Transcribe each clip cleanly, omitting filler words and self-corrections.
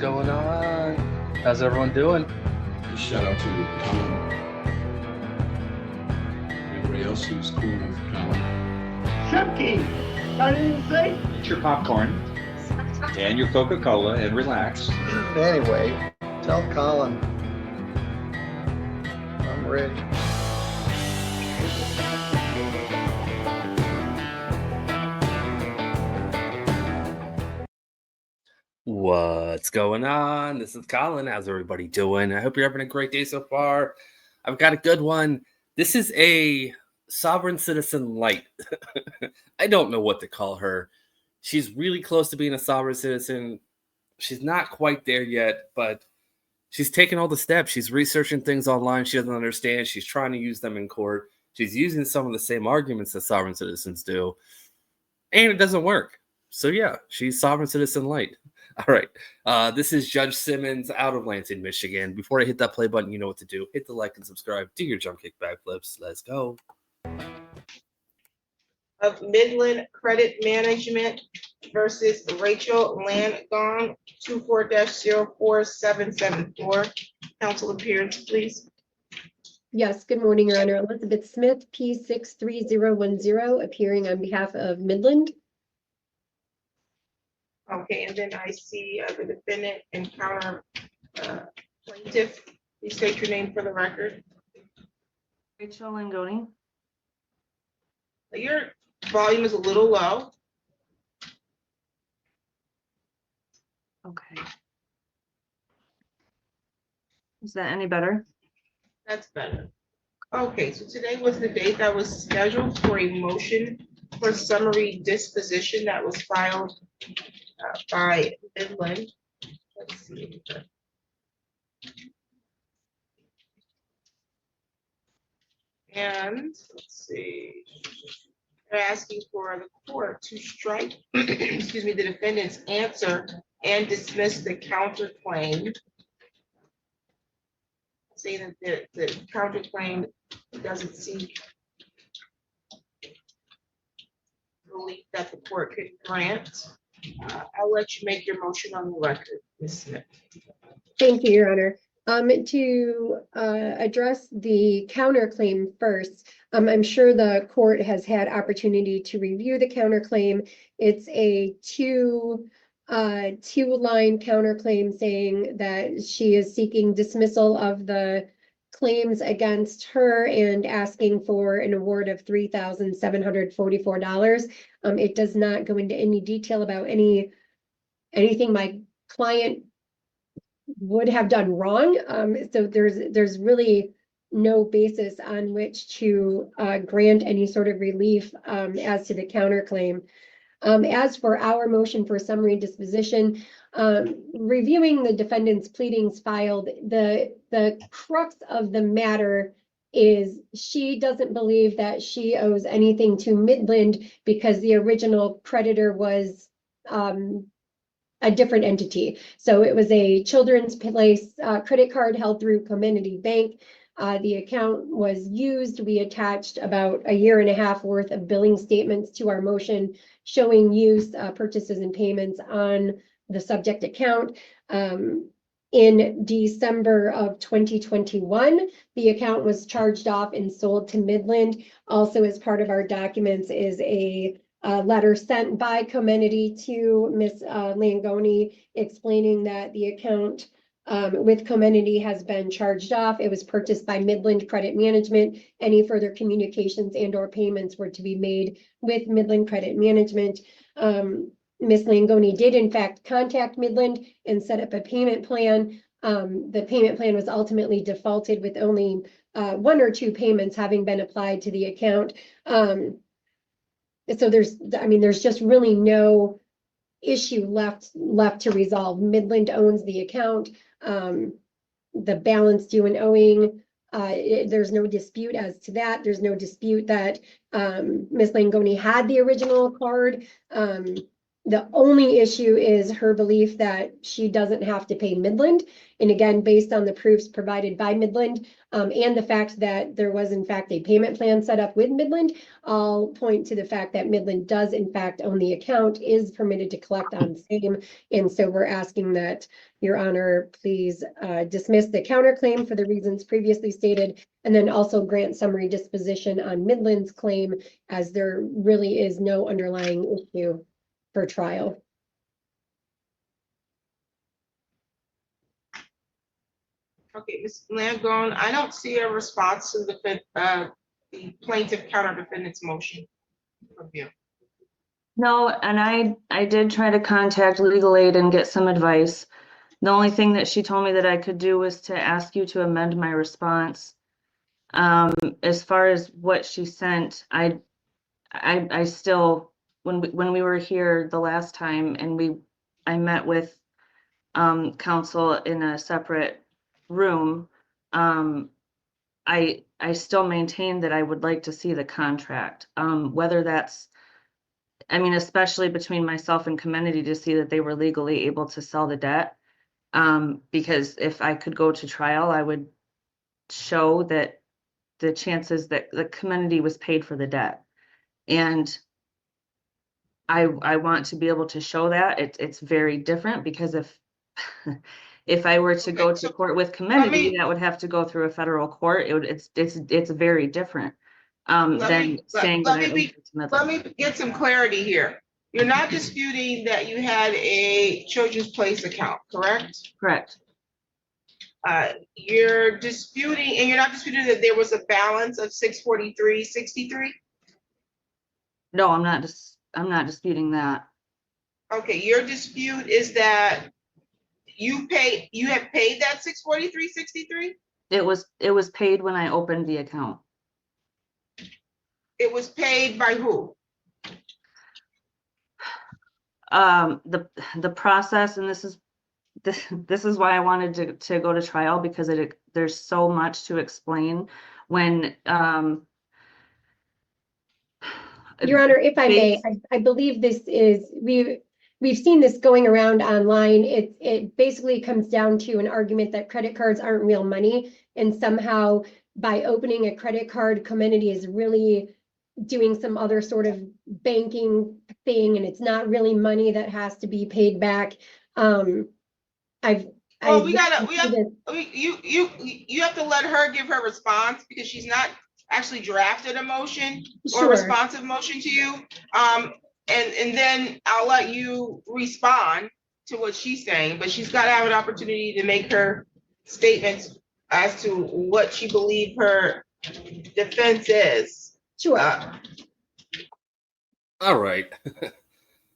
going on? How's everyone doing? Just shout out to Colin. Everybody else who's cool with Colin. Chucky, I didn't say. Get your popcorn and your Coca-Cola and relax. Anyway, tell Colin I'm ready. What's going on? This is Colin. How's everybody doing? I hope you're having a great day so far. I've got a good one. This is a sovereign citizen light. I don't know what to call her. She's really close to being a sovereign citizen. She's not quite there yet, but she's taking all the steps. She's researching things online she doesn't understand. She's trying to use them in court. She's using some of the same arguments that sovereign citizens do, and it doesn't work. So yeah, she's sovereign citizen light. All right. This is Judge Simmons out of Lansing, Michigan. Before I hit that play button, you know what to do. Hit the like and subscribe. Do your jump kick backflips. Let's go. Of Midland Credit Management versus Rachel Langone, 24-04774. Council appearance, please. Yes, good morning, Your Honor. Elizabeth Smith, P63010, appearing on behalf of Midland. Okay, and then I see the defendant and counter plaintiff. Please state your name for the record. Rachel Langone. Your volume is a little low. Okay. Is that any better? That's better. Okay, so today was the date that was scheduled for a motion for summary disposition that was filed by Midland. Let's see. And let's see. They're asking for the court to strike, excuse me, the defendant's answer and dismiss the counterclaim. Saying that the counterclaim doesn't seek relief that the court could grant. I'll let you make your motion on the record, Ms. Smith. Thank you, Your Honor. To address the counterclaim first, I'm sure the court has had opportunity to review the counterclaim. It's a two-line counterclaim saying that she is seeking dismissal of the claims against her and asking for an award of $3,744. It does not go into any detail about anything my client would have done wrong. So there's really no basis on which to grant any sort of relief as to the counterclaim. As for our motion for summary disposition, reviewing the defendant's pleadings filed, the crux of the matter is she doesn't believe that she owes anything to Midland because the original creditor was a different entity. So it was a Children's Place credit card held through Comenity Bank. The account was used. We attached about a year and a half worth of billing statements to our motion showing use, purchases and payments on the subject account. In December of 2021, the account was charged off and sold to Midland. Also, as part of our documents is a letter sent by Comenity to Ms. Langone explaining that the account with Comenity has been charged off. It was purchased by Midland Credit Management. Any further communications and or payments were to be made with Midland Credit Management. Ms. Langone did in fact contact Midland and set up a payment plan. The payment plan was ultimately defaulted with only 1 or 2 payments having been applied to the account. So there's just really no issue left to resolve. Midland owns the account. The balance due and owing, there's no dispute as to that. There's no dispute that Ms. Langone had the original card. The only issue is her belief that she doesn't have to pay Midland. And again, based on the proofs provided by Midland, and the fact that there was in fact a payment plan set up with Midland, I'll point to the fact that Midland does in fact own the account, is permitted to collect on same. And so we're asking that Your Honor, please dismiss the counterclaim for the reasons previously stated, and then also grant summary disposition on Midland's claim, as there really is no underlying issue for trial. Okay, Ms. Langone, I don't see a response to the plaintiff counter defendant's motion from you. No, and I did try to contact legal aid and get some advice. The only thing that she told me that I could do was to ask you to amend my response. As far as what she sent, I still, when we were here the last time and I met with counsel in a separate room, I still maintain that I would like to see the contract. Whether that's, I mean, especially between myself and Comenity, to see that they were legally able to sell the debt. Because if I could go to trial, I would show that the chances that the Comenity was paid for the debt. And I want to be able to show that. It's very different, because if I were to go to court with Comenity, that would have to go through a federal court. It's very different than saying that I owed it to Midland. Let me get some clarity here. You're not disputing that you had a Children's Place account, correct? Correct. You're disputing, and you're not disputing that there was a balance of $643.63? No, I'm not disputing that. Okay, your dispute is that you have paid that $643.63? It was paid when I opened the account. It was paid by who? The process, and this is why I wanted to go to trial, because there's so much to explain when Your Honor, if I may, I believe this is, we've seen this going around online. It basically comes down to an argument that credit cards aren't real money, and somehow by opening a credit card, Comenity is really doing some other sort of banking thing, and it's not really money that has to be paid back. You have to let her give her response, because she's not actually drafted a motion or a responsive motion to you. And then I'll let you respond to what she's saying, but she's got to have an opportunity to make her statements as to what she believes her defense is. Sure. All right.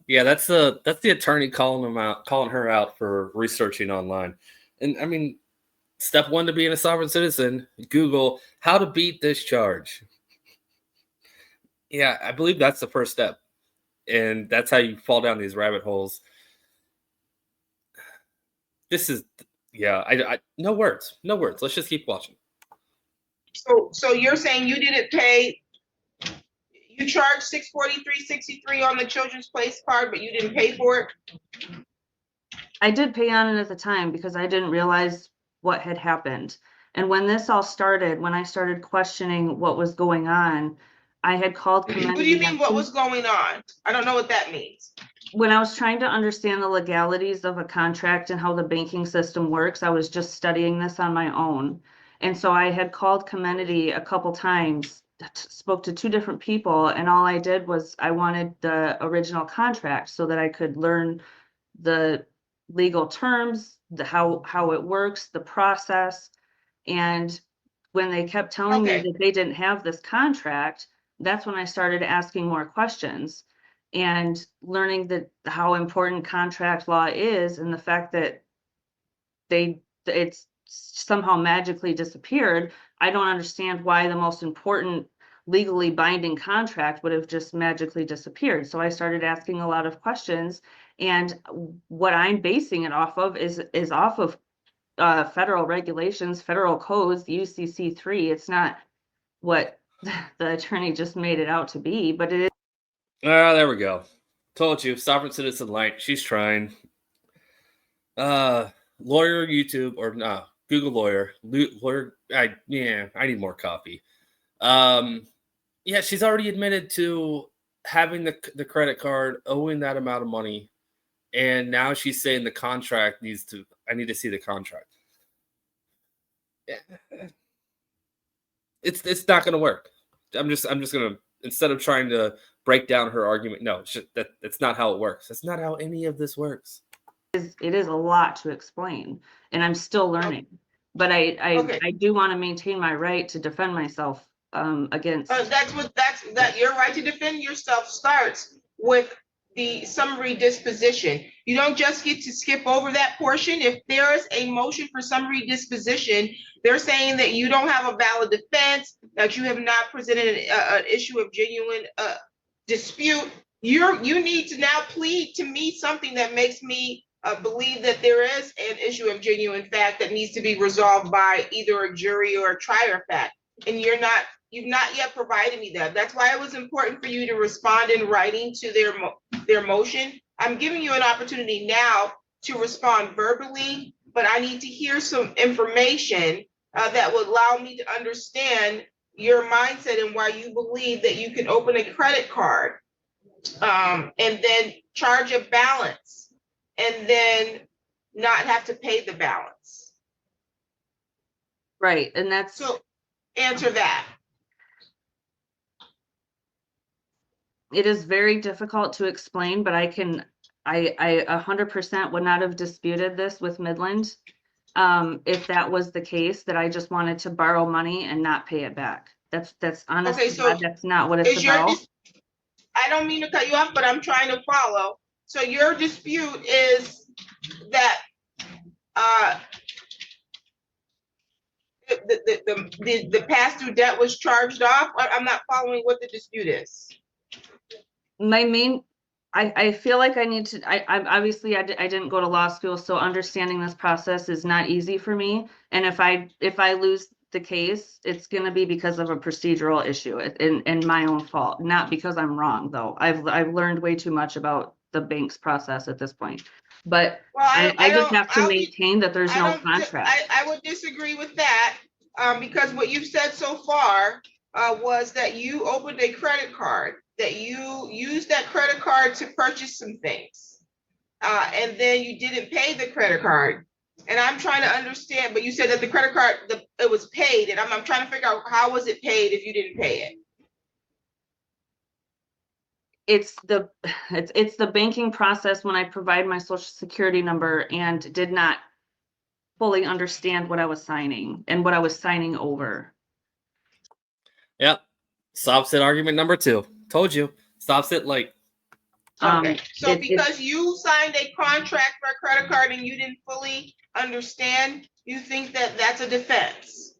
Yeah, that's the attorney calling her out for researching online. And I mean, step one to being a sovereign citizen, Google how to beat this charge. Yeah, I believe that's the first step. And that's how you fall down these rabbit holes. This is, yeah, I no words. Let's just keep watching. So you're saying you didn't pay, you charged $643.63 on the Children's Place card, but you didn't pay for it? I did pay on it at the time, because I didn't realize what had happened. And when this all started, when I started questioning what was going on, I had called Comenity. What do you mean what was going on? I don't know what that means. When I was trying to understand the legalities of a contract and how the banking system works, I was just studying this on my own. And so I had called Comenity a couple times, spoke to two different people, and all I did was I wanted the original contract so that I could learn the legal terms, how it works, the process. And when they kept telling me that they didn't have this contract, that's when I started asking more questions and learning how important contract law is, and the fact that it's somehow magically disappeared. I don't understand why the most important legally binding contract would have just magically disappeared. So I started asking a lot of questions, and what I'm basing it off of is off of federal regulations, federal codes, UCC 3. It's not what the attorney just made it out to be, but it is. There we go. Told you, sovereign citizen light. She's trying. Lawyer YouTube or no Google lawyer. Lawyer. I need more coffee. Yeah, she's already admitted to having the credit card, owing that amount of money, and now she's saying the contract needs to. I need to see the contract. It's not going to work. I'm just going to, instead of trying to break down her argument, no, that's not how it works. That's not how any of this works. It is a lot to explain, and I'm still learning. But I do want to maintain my right to defend myself against. That your right to defend yourself starts with the summary disposition. You don't just get to skip over that portion. If there is a motion for summary disposition, they're saying that you don't have a valid defense, that you have not presented an issue of genuine dispute. You need to now plead to me something that makes me believe that there is an issue of genuine fact that needs to be resolved by either a jury or a trier of fact. And you've not yet provided me that. That's why it was important for you to respond in writing to their motion. I'm giving you an opportunity now to respond verbally, but I need to hear some information that would allow me to understand your mindset and why you believe that you can open a credit card and then charge a balance and then not have to pay the balance. Right, and that's so answer that. It is very difficult to explain, but I 100% would not have disputed this with Midland if that was the case, that I just wanted to borrow money and not pay it back. That's honestly, Okay, so that's not what it's about. I don't mean to cut you off, but I'm trying to follow. So your dispute is that the past due debt was charged off. I'm not following what the dispute is. My main, I feel like I need to, I obviously I didn't go to law school, so understanding this process is not easy for me. And if I lose the case, it's going to be because of a procedural issue and my own fault, not because I'm wrong though. I've learned way too much about the bank's process at this point. But I just have to maintain that there's no contract. I would disagree with that because what you've said so far was that you opened a credit card, that you used that credit card to purchase some things, and then you didn't pay the credit card. And I'm trying to understand, but you said that the credit card, it was paid, and I'm trying to figure out how was it paid if you didn't pay it? It's the banking process when I provide my social security number and did not fully understand what I was signing and what I was signing over. Yep. Sovcit argument number 2. Told you. Sovcit like. Okay. So because you signed a contract for a credit card and you didn't fully understand, you think that that's a defense?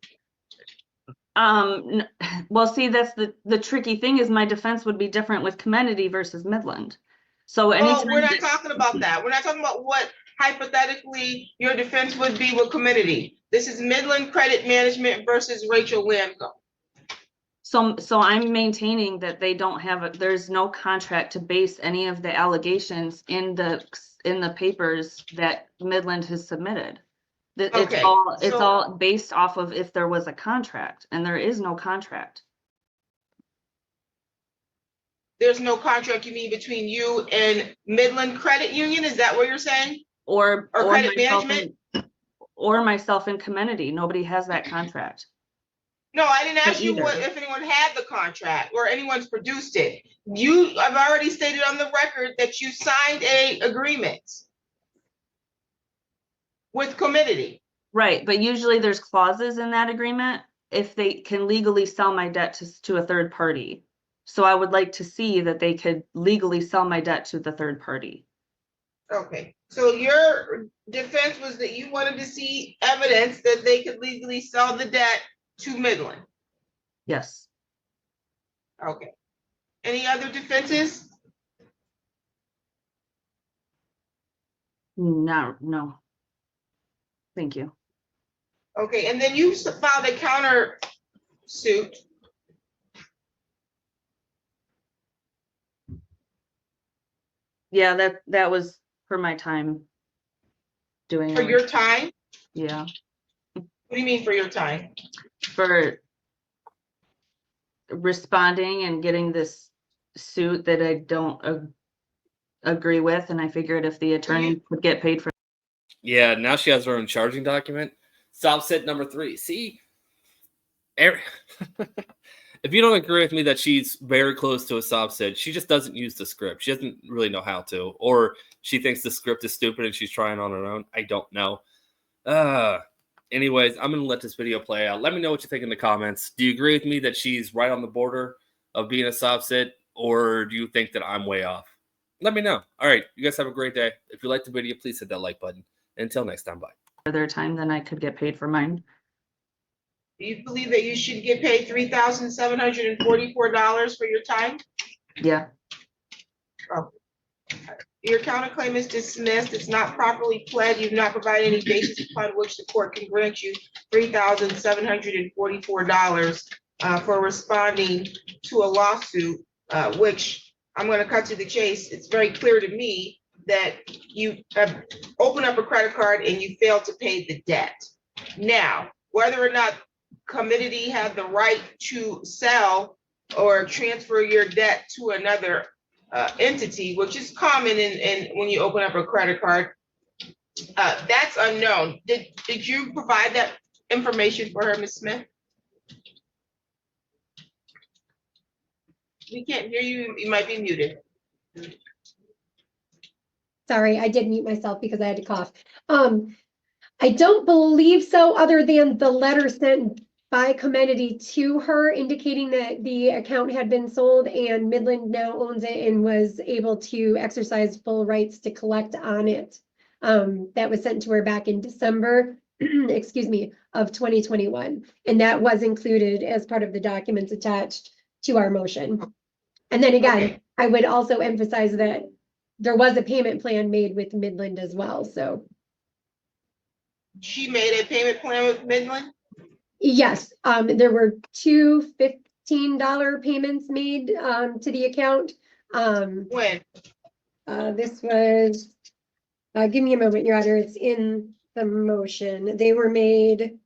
Well, see, that's the tricky thing is my defense would be different with Comenity versus Midland. So anytime we're not talking about that. We're not talking about what hypothetically your defense would be with Comenity. This is Midland Credit Management versus Rachel Lamco. So I'm maintaining that they don't have there's no contract to base any of the allegations in the papers that Midland has submitted. It's all based off of if there was a contract, and there is no contract. There's no contract, you mean, between you and Midland Credit Union? Is that what you're saying? Or credit management? Or myself in Comenity. Nobody has that contract. No, I didn't ask you if anyone had the contract or anyone's produced it. I've already stated on the record that you signed a agreement with Comenity. Right, but usually there's clauses in that agreement if they can legally sell my debt to a third party. So I would like to see that they could legally sell my debt to the third party. Okay, so your defense was that you wanted to see evidence that they could legally sell the debt to Midland? Yes. Okay. Any other defenses? No. Thank you. Okay, and then you filed a counter suit. Yeah, that was for my time doing For it. your time? Yeah, What do you mean for your time? for responding and getting this suit that I don't agree with, and I figured if the attorney would get paid for. Yeah, now she has her own charging document. Sovcit number 3. See, if you don't agree with me that she's very close to a sovcit, she just doesn't use the script. She doesn't really know how to, or she thinks the script is stupid and she's trying on her own. I don't know. Anyways, I'm going to let this video play out. Let me know what you think in the comments. Do you agree with me that she's right on the border of being a sovcit, or do you think that I'm way off? Let me know. All right, you guys have a great day. If you liked the video, please hit that like button. Until next time, bye. Their time, then I could get paid for mine. Do you believe that you should get paid $3,744 for your time? Yeah, Your counterclaim is dismissed. It's not properly pled. You've not provided any basis upon which the court can grant you $3,744 for responding to a lawsuit, which I'm going to cut to the chase. It's very clear to me that you have opened up a credit card and you failed to pay the debt. Now, whether or not committee had the right to sell or transfer your debt to another entity, which is common in when you open up a credit card, that's unknown. Did you provide that information for her, Ms. Smith? We can't hear you. You might be muted. Sorry, I did mute myself because I had to cough. I don't believe so, other than the letter sent by Comenity to her indicating that the account had been sold and Midland now owns it and was able to exercise full rights to collect on it. That was sent to her back in December, excuse me, of 2021. And that was included as part of the documents attached to our motion. And then again, Okay. I would also emphasize that there was a payment plan made with Midland as well, so. She made a payment plan with Midland? Yes, there were two $15 payments made to the account. When? This was, give me a moment, Your Honor, it's in the motion. They were made,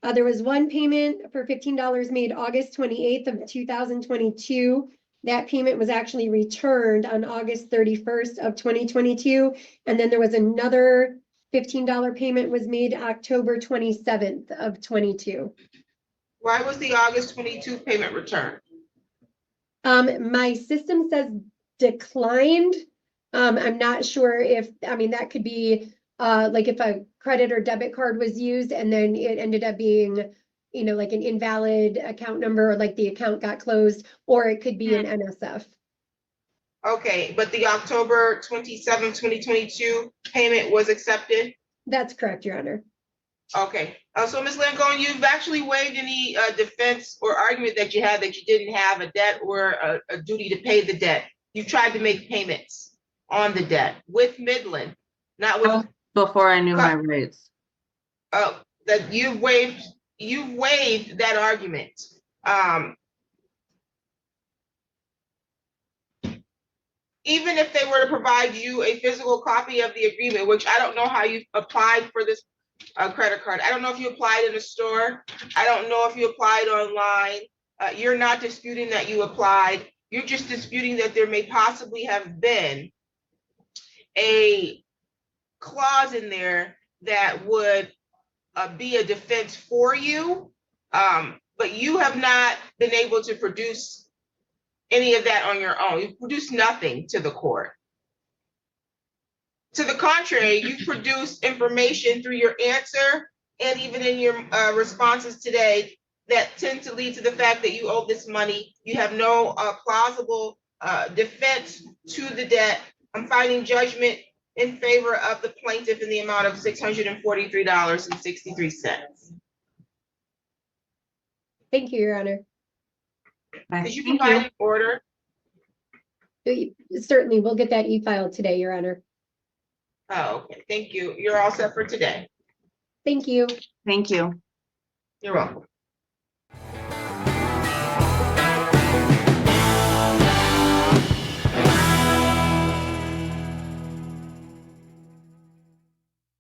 there was one payment for $15 made August 28th of 2022. That payment was actually returned on August 31st of 2022. And then there was another $15 payment was made October 27th of 22. Why was the August 22 payment returned? My system says declined. I'm not sure if, I mean, that could be like if a credit or debit card was used and then it ended up being, you know, like an invalid account number, or like the account got closed, or it could be an NSF. Okay, but the October 27, 2022 payment was accepted? That's correct, Your Honor. Okay, so Ms. Langone, you've actually waived any defense or argument that you had that you didn't have a debt or a duty to pay the debt. You tried to make payments on the debt with Midland, not with. Before I knew my rights. That you've waived that argument. Even if they were to provide you a physical copy of the agreement, which I don't know how you applied for this credit card. I don't know if you applied in a store. I don't know if you applied online. You're not disputing that you applied. You're just disputing that there may possibly have been a clause in there that would be a defense for you. But you have not been able to produce any of that on your own. You've produced nothing to the court. To the contrary, you've produced information through your answer and even in your responses today that tend to lead to the fact that you owe this money. You have no plausible defense to the debt. I'm finding judgment in favor of the plaintiff in the amount of $643.63. Thank you, Your Honor. Did you provide an order? Certainly, we'll get that e-filed today, Your Honor. Oh, okay, thank you. You're all set for today. Thank you. Thank you. You're welcome.